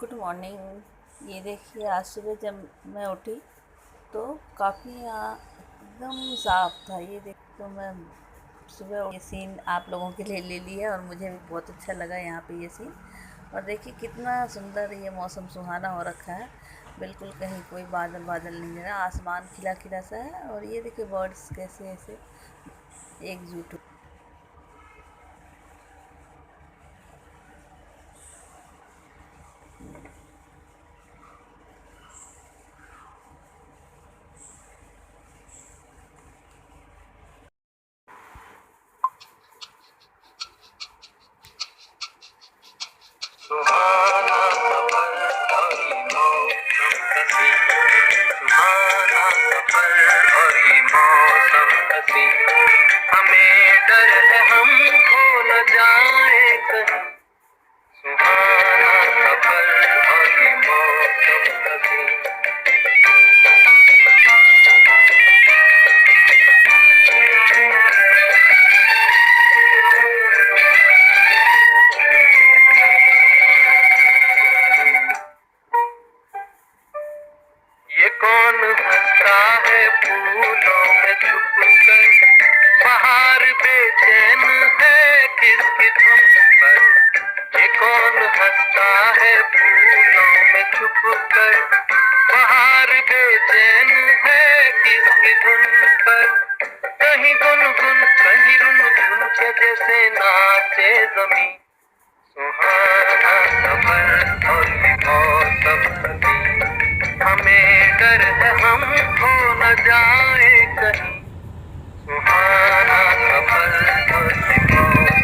Good morning. ये देखिए, आज सुबह जब मैं उठी तो काफ़ी यहाँ एकदम साफ था। ये देख, तो मैं सुबह ये सीन आप लोगों के लिए ले लिया और मुझे भी बहुत अच्छा लगा यहाँ पे ये सीन। और देखिए कितना सुंदर ये मौसम सुहाना हो रखा है। बिल्कुल कहीं कोई बादल बादल नहीं है, आसमान खिला खिला सा है। और ये देखिए बर्ड्स कैसे ऐसे एकजुट हो। सुहाना सफर और ये मौसम हसी, सुहाना सफर और ये मौसम हसी, हमें डर है हम खो न जाए कहीं, सुहाना सफर और ये मौसम हसी। ये कौन हंसता है फूलों में छुप कर, बाहर बेचैन है किसकी धुन पर। ये कौन हंसता है फूलों में छुप कर, बाहर बेचैन है किसकी धुन पर। कहीं गुनगुन कहीं रुन के जैसे नाचे जमीन, सुहाना सफर और ये मौसम हसी, हमें डर है हम खो न जाए कहीं, सुहाना सफर और ये मौसम।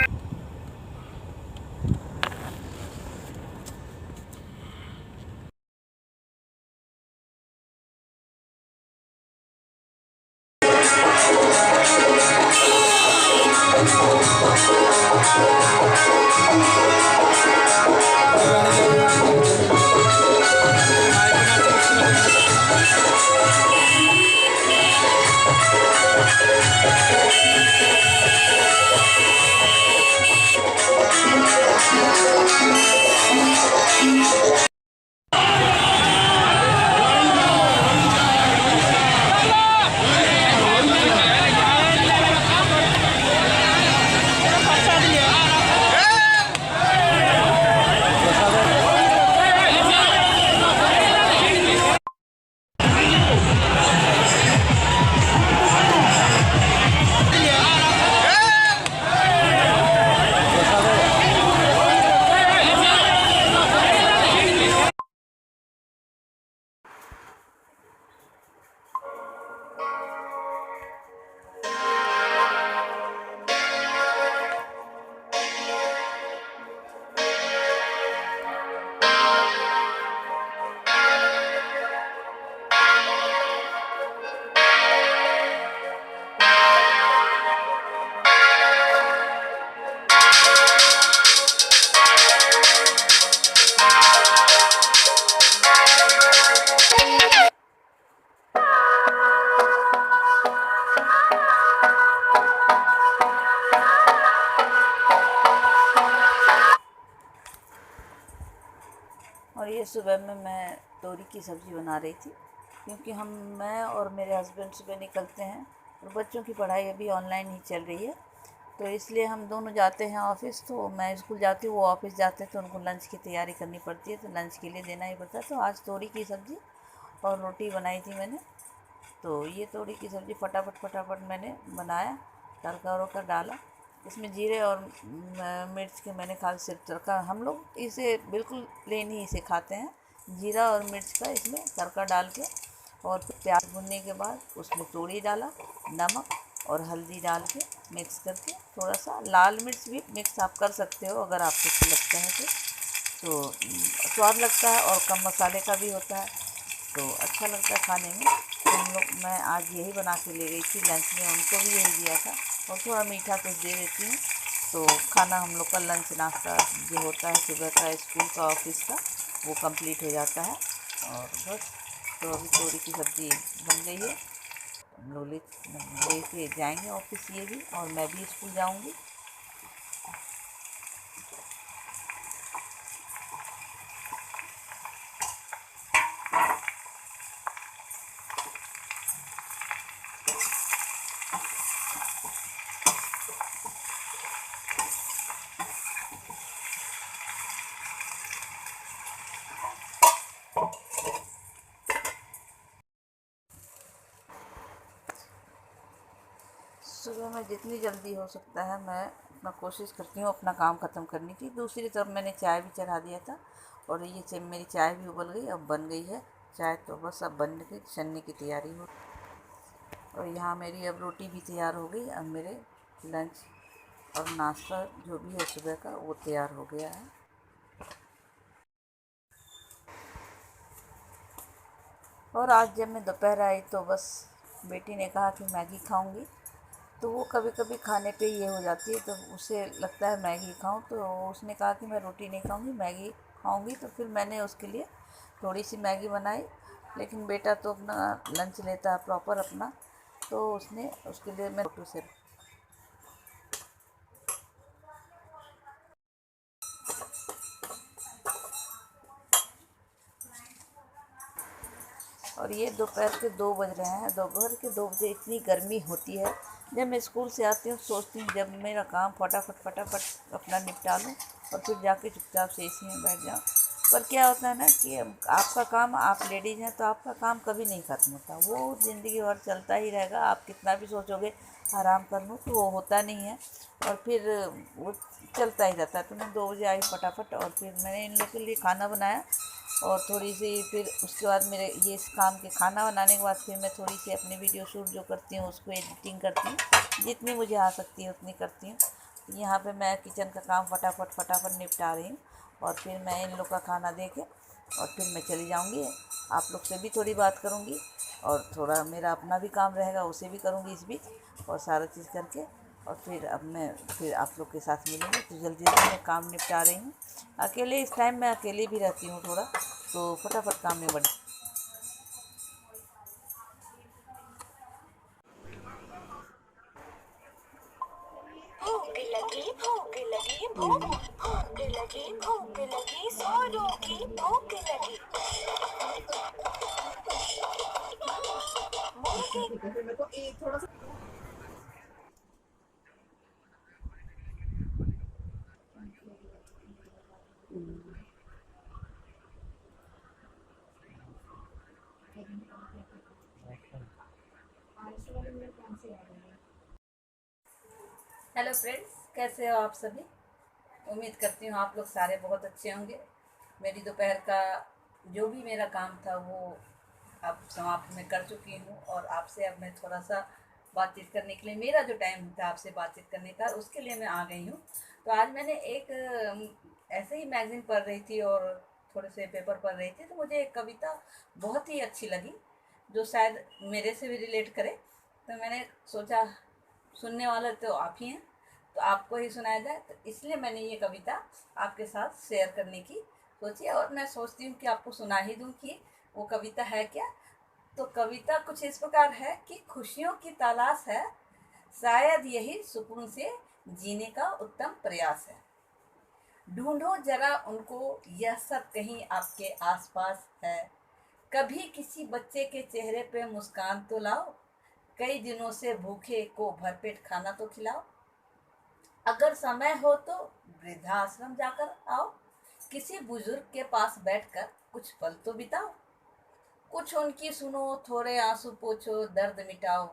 और ये सुबह में मैं तोरी की सब्ज़ी बना रही थी, क्योंकि मैं और मेरे हस्बैंड सुबह निकलते हैं और बच्चों की पढ़ाई अभी ऑनलाइन ही चल रही है। तो इसलिए हम दोनों जाते हैं ऑफ़िस। तो मैं स्कूल जाती हूँ, वो ऑफ़िस जाते हैं, तो उनको लंच की तैयारी करनी पड़ती है, तो लंच के लिए देना ही पड़ता है। तो आज तोरी की सब्ज़ी और रोटी बनाई थी मैंने। तो ये तोरी की सब्ज़ी फटाफट फटाफट मैंने बनाया, तड़का वड़का डाला। इसमें जीरे और मिर्च के मैंने खाली सिर्फ तड़का, हम लोग इसे बिल्कुल प्लेन ही इसे खाते हैं, जीरा और मिर्च का इसमें तड़का डाल के। और फिर प्याज भुनने के बाद उसमें तोरी डाला, नमक और हल्दी डाल के मिक्स करके, थोड़ा सा लाल मिर्च भी मिक्स आप कर सकते हो अगर आपको अच्छा लगता है तो स्वाद लगता है और कम मसाले का भी होता है, तो अच्छा लगता है खाने में। तो हम लोग, मैं आज यही बना के ले गई थी लंच में, उनको भी यही दिया था। और थोड़ा मीठा कुछ दे देती हूँ, तो खाना हम लोग का लंच नाश्ता जो होता है सुबह का स्कूल का ऑफिस का, वो कंप्लीट हो जाता है। और बस, तो अभी तोरी की सब्ज़ी बन गई है, हम लोग ले के जाएंगे ऑफिस ये भी, और मैं भी स्कूल जाऊंगी। जितनी जल्दी हो सकता है मैं अपना कोशिश करती हूँ अपना काम ख़त्म करने की। दूसरी तरफ मैंने चाय भी चढ़ा दिया था और ये मेरी चाय भी उबल गई, अब बन गई है चाय, तो बस अब बन के छन्नी की तैयारी हो। और यहाँ मेरी अब रोटी भी तैयार हो गई। अब मेरे लंच और नाश्ता जो भी है सुबह का वो तैयार हो गया है। और आज जब मैं दोपहर आई तो बस बेटी ने कहा कि मैगी खाऊंगी, तो वो कभी कभी खाने पे ये हो जाती है, तो उसे लगता है मैगी खाऊं, तो उसने कहा कि मैं रोटी नहीं खाऊंगी मैगी खाऊंगी। तो फिर मैंने उसके लिए थोड़ी सी मैगी बनाई, लेकिन बेटा तो अपना लंच लेता है प्रॉपर अपना, तो उसने उसके लिए मैं रोटी से। और ये दोपहर के 2 बज रहे हैं। दोपहर के 2 बजे इतनी गर्मी होती है। जब मैं स्कूल से आती हूँ सोचती हूँ जब मेरा काम फटाफट अपना निपटा लूँ और फिर जाके चुपचाप से एसी में बैठ जाऊँ। पर क्या होता है ना कि आपका काम, आप लेडीज़ हैं तो आपका काम कभी नहीं ख़त्म होता, वो ज़िंदगी भर चलता ही रहेगा। आप कितना भी सोचोगे आराम कर लूँ तो वो होता नहीं है, और फिर वो चलता ही रहता है। तो मैं 2 बजे आई फटाफट, और फिर मैंने इन लोग के लिए खाना बनाया, और थोड़ी सी फिर उसके बाद मेरे ये इस काम के खाना बनाने के बाद फिर मैं थोड़ी सी अपनी वीडियो शूट जो करती हूँ उसको एडिटिंग करती हूँ, जितनी मुझे आ सकती है उतनी करती हूँ। यहाँ पे मैं किचन का काम फटाफट निपटा रही हूँ, और फिर मैं इन लोग का खाना दे के और फिर मैं चली जाऊँगी। आप लोग से भी थोड़ी बात करूँगी, और थोड़ा मेरा अपना भी काम रहेगा उसे भी करूँगी इस बीच, और सारा चीज़ करके और फिर अब मैं फिर आप लोग के साथ मिलूँगी। तो जल्दी जल्दी मैं काम निपटा रही हूँ। अकेले इस टाइम मैं अकेले भी रहती हूँ थोड़ा, तो फटाफट काम निपट। भूख लगी भूख लगी भूख लगी भूख लगी जोरों की भूख लगी मुर्गी। हेलो फ्रेंड्स, कैसे हो आप सभी? उम्मीद करती हूँ आप लोग सारे बहुत अच्छे होंगे। मेरी दोपहर का जो भी मेरा काम था वो अब समाप्त मैं कर चुकी हूँ, और आपसे अब मैं थोड़ा सा बातचीत करने के लिए, मेरा जो टाइम था आपसे बातचीत करने का, उसके लिए मैं आ गई हूँ। तो आज मैंने एक ऐसे ही मैगज़ीन पढ़ रही थी और थोड़े से पेपर पढ़ रही थी, तो मुझे एक कविता बहुत ही अच्छी लगी जो शायद मेरे से भी रिलेट करे। तो मैंने सोचा सुनने वाले तो आप ही हैं, तो आपको ही सुनाया जाए, तो इसलिए मैंने ये कविता आपके साथ शेयर करने की सोची, और मैं सोचती हूँ कि आपको सुना ही दूँ कि वो कविता है क्या। तो कविता कुछ इस प्रकार है कि खुशियों की तलाश है, शायद यही सुकून से जीने का उत्तम प्रयास है। ढूंढो जरा उनको, यह सब कहीं आपके आसपास है। कभी किसी बच्चे के चेहरे पे मुस्कान तो लाओ, कई दिनों से भूखे को भरपेट खाना तो खिलाओ। अगर समय हो तो वृद्धाश्रम जाकर आओ, किसी बुजुर्ग के पास बैठकर कुछ पल तो बिताओ। कुछ उनकी सुनो, थोड़े आंसू पोछो, दर्द मिटाओ।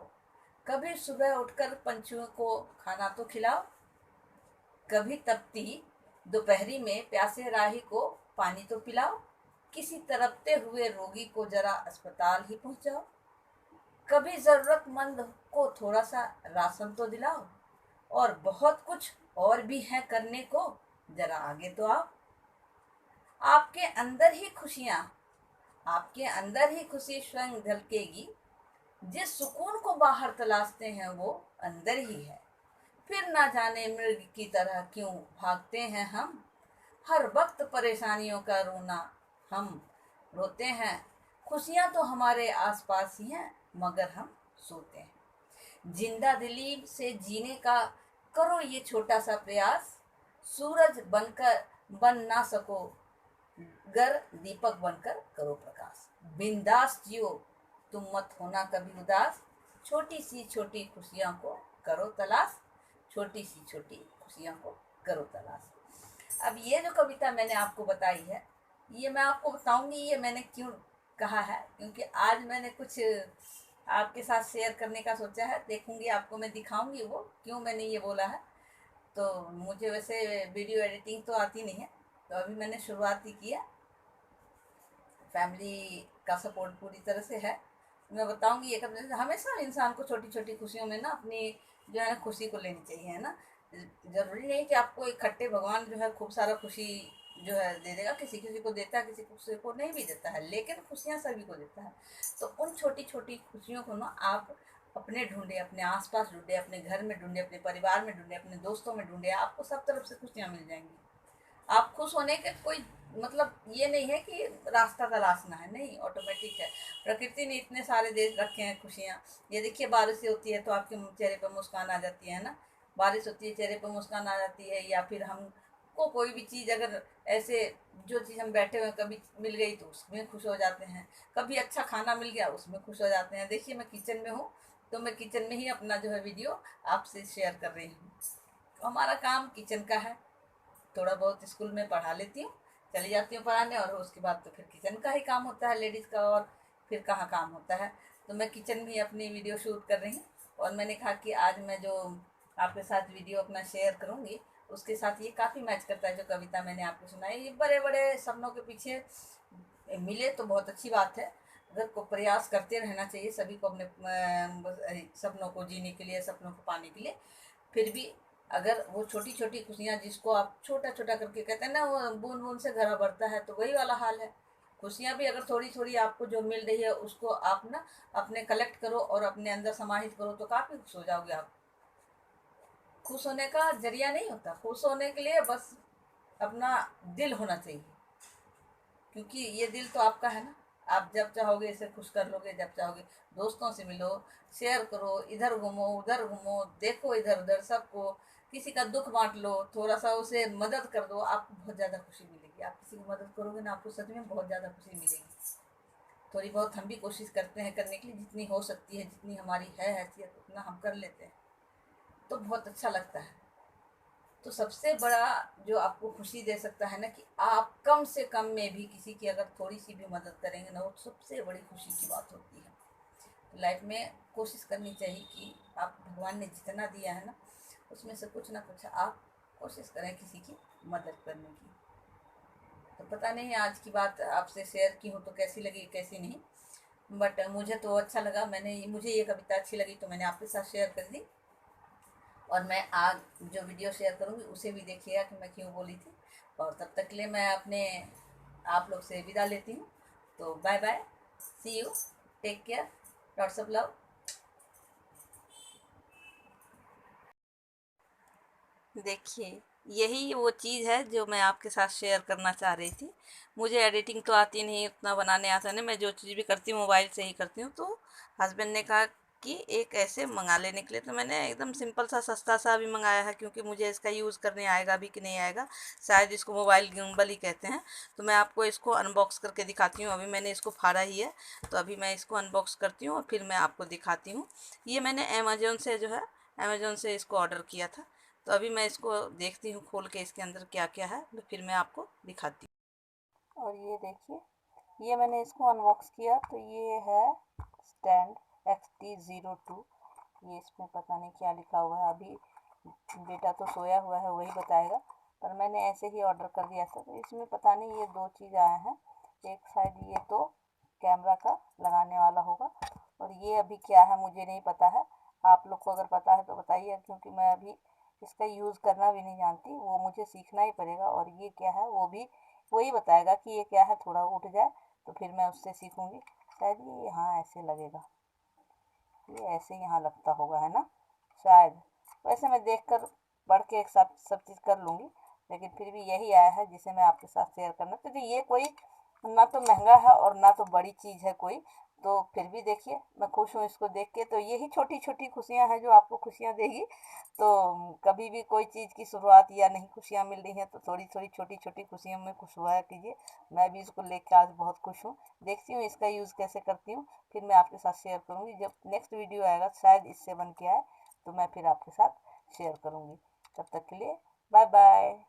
कभी सुबह उठकर पंछियों को खाना तो खिलाओ। कभी तपती दोपहरी में प्यासे राही को पानी तो पिलाओ। किसी तड़पते हुए रोगी को जरा अस्पताल ही पहुंचाओ। कभी जरूरतमंद को थोड़ा सा राशन तो दिलाओ। और बहुत कुछ और भी है करने को, जरा आगे तो आओ। आपके अंदर ही खुशियाँ, आपके अंदर ही खुशी स्वयं झलकेगी। जिस सुकून को बाहर तलाशते हैं वो अंदर ही है। फिर ना जाने मृग की तरह क्यों भागते हैं हम, हर वक्त परेशानियों का रोना हम रोते हैं। खुशियाँ तो हमारे आसपास ही हैं, मगर हम सोते हैं। जिंदा दिली से जीने का करो ये छोटा सा प्रयास। सूरज बनकर बन ना सको गर, दीपक बनकर करो प्रकाश। बिंदास जियो, तुम मत होना कभी उदास। छोटी सी छोटी खुशियों को करो तलाश, छोटी सी छोटी खुशियों को करो तलाश। अब ये जो कविता मैंने आपको बताई है, ये मैं आपको बताऊंगी ये मैंने क्यों कहा है, क्योंकि आज मैंने कुछ आपके साथ शेयर करने का सोचा है। देखूंगी, आपको मैं दिखाऊंगी वो क्यों मैंने ये बोला है। तो मुझे वैसे वीडियो एडिटिंग तो आती नहीं है, तो अभी मैंने शुरुआत ही किया। फैमिली का सपोर्ट पूरी तरह से है। मैं बताऊंगी ये कब, हमेशा इंसान को छोटी छोटी खुशियों में ना अपनी जो है ना खुशी को लेनी चाहिए, है ना। जरूरी नहीं कि आपको इकट्ठे भगवान जो है खूब सारा खुशी जो है दे देगा। किसी किसी को देता है, किसी को नहीं भी देता है, लेकिन खुशियाँ सभी को देता है। तो उन छोटी छोटी खुशियों को ना आप अपने ढूंढे, अपने आसपास ढूंढे, अपने घर में ढूंढे, अपने परिवार में ढूंढे, अपने दोस्तों में ढूंढे, आपको सब तरफ से खुशियाँ मिल जाएंगी। आप खुश होने के कोई मतलब ये नहीं है कि रास्ता तलाशना है, नहीं, ऑटोमेटिक है। प्रकृति ने इतने सारे दे रखे हैं खुशियाँ। ये देखिए, बारिश होती है तो आपके चेहरे पर मुस्कान आ जाती है ना। बारिश होती है, चेहरे पर मुस्कान आ जाती है। या फिर हमको कोई भी चीज़ अगर ऐसे जो चीज़ हम बैठे हुए कभी मिल गई तो उसमें खुश हो जाते हैं। कभी अच्छा खाना मिल गया उसमें खुश हो जाते हैं। देखिए, मैं किचन में हूँ, तो मैं किचन में ही अपना जो है वीडियो आपसे शेयर कर रही हूँ। तो हमारा काम किचन का है। थोड़ा बहुत स्कूल में पढ़ा लेती हूँ, चली जाती हूँ पढ़ाने, और उसके बाद तो फिर किचन का ही काम होता है लेडीज़ का, और फिर कहाँ काम होता है। तो मैं किचन में ही अपनी वीडियो शूट कर रही हूँ। और मैंने कहा कि आज मैं जो आपके साथ वीडियो अपना शेयर करूँगी उसके साथ ये काफ़ी मैच करता है जो कविता मैंने आपको सुनाई। ये बड़े बड़े सपनों के पीछे मिले तो बहुत अच्छी बात है। अगर को प्रयास करते रहना चाहिए सभी को अपने सपनों को जीने के लिए, सपनों को पाने के लिए। फिर भी अगर वो छोटी छोटी खुशियाँ जिसको आप छोटा छोटा करके कहते हैं ना, वो बूंद बूंद से घड़ा भरता है, तो वही वाला हाल है। खुशियाँ भी अगर थोड़ी थोड़ी आपको जो मिल रही है उसको आप ना अपने कलेक्ट करो और अपने अंदर समाहित करो, तो काफ़ी खुश हो जाओगे आप। खुश होने का जरिया नहीं होता, खुश होने के लिए बस अपना दिल होना चाहिए, क्योंकि ये दिल तो आपका है ना। आप जब चाहोगे इसे खुश कर लोगे, जब चाहोगे दोस्तों से मिलो, शेयर करो, इधर घूमो उधर घूमो, देखो इधर उधर सबको, किसी का दुख बांट लो, थोड़ा सा उसे मदद कर दो, आपको बहुत ज़्यादा खुशी मिलेगी। आप किसी की मदद करोगे ना, आपको सच में बहुत ज़्यादा खुशी मिलेगी। थोड़ी बहुत हम भी कोशिश करते हैं करने के लिए, जितनी हो सकती है, जितनी हमारी है हैसियत उतना हम कर लेते हैं, तो बहुत अच्छा लगता है। तो सबसे बड़ा जो आपको खुशी दे सकता है ना, कि आप कम से कम में भी किसी की अगर थोड़ी सी भी मदद करेंगे ना, वो सबसे बड़ी खुशी की बात होती है। तो लाइफ में कोशिश करनी चाहिए कि आप भगवान ने जितना दिया है ना उसमें से कुछ ना कुछ आप कोशिश करें किसी की मदद करने की। तो पता नहीं आज की बात आपसे शेयर की हूँ तो कैसी लगी कैसी नहीं, बट मुझे तो अच्छा लगा। मुझे ये कविता अच्छी लगी तो मैंने आपके साथ शेयर कर दी। और मैं आज जो वीडियो शेयर करूँगी उसे भी देखिएगा कि मैं क्यों बोली थी। और तब तक के लिए मैं अपने आप लोग से विदा लेती हूँ। तो bye bye, see you, take care, lots of love. देखिए, यही वो चीज़ है जो मैं आपके साथ शेयर करना चाह रही थी। मुझे एडिटिंग तो आती नहीं, उतना बनाने आता नहीं, मैं जो चीज़ भी करती हूँ मोबाइल से ही करती हूँ। तो हस्बैंड ने कहा कि एक ऐसे मंगा लेने के लिए, तो मैंने एकदम सिंपल सा सस्ता सा भी मंगाया है, क्योंकि मुझे इसका यूज़ करने आएगा भी कि नहीं आएगा। शायद इसको मोबाइल गिम्बल ही कहते हैं। तो मैं आपको इसको अनबॉक्स करके दिखाती हूँ। अभी मैंने इसको फाड़ा ही है, तो अभी मैं इसको अनबॉक्स करती हूँ और फिर मैं आपको दिखाती हूँ। ये मैंने अमेज़ोन से जो है, अमेज़ोन से इसको ऑर्डर किया था। तो अभी मैं इसको देखती हूँ खोल के इसके अंदर क्या क्या है, तो फिर मैं आपको दिखाती हूँ। और ये देखिए, ये मैंने इसको अनबॉक्स किया, तो ये है स्टैंड XT02। ये इसमें पता नहीं क्या लिखा हुआ है, अभी बेटा तो सोया हुआ है वही बताएगा, पर मैंने ऐसे ही ऑर्डर कर दिया था। तो इसमें पता नहीं ये दो चीज़ आए हैं। एक साइड ये तो कैमरा का लगाने वाला होगा, और ये अभी क्या है मुझे नहीं पता है। आप लोग को अगर पता है तो बताइए, क्योंकि मैं अभी इसका यूज़ करना भी नहीं जानती, वो मुझे सीखना ही पड़ेगा। और ये क्या है वो भी वही बताएगा कि ये क्या है, थोड़ा उठ जाए तो फिर मैं उससे सीखूँगी। शायद ये यहाँ ऐसे लगेगा, ये ऐसे यहाँ लगता होगा, है ना शायद। वैसे मैं देखकर पढ़ के एक साथ सब चीज़ कर लूँगी, लेकिन फिर भी यही आया है जिसे मैं आपके साथ शेयर करना। तो ये कोई ना तो महंगा है और ना तो बड़ी चीज़ है कोई, तो फिर भी देखिए मैं खुश हूँ इसको देख के। तो यही छोटी छोटी खुशियाँ हैं जो आपको खुशियाँ देगी। तो कभी भी कोई चीज़ की शुरुआत या नहीं खुशियाँ मिल रही हैं तो थोड़ी थोड़ी छोटी छोटी खुशियों में खुश हुआ कीजिए। मैं भी इसको लेकर आज बहुत खुश हूँ। देखती हूँ इसका यूज़ कैसे करती हूँ, फिर मैं आपके साथ शेयर करूँगी। जब नेक्स्ट वीडियो आएगा शायद इससे बन के आए, तो मैं फिर आपके साथ शेयर करूँगी। तब तक के लिए बाय बाय।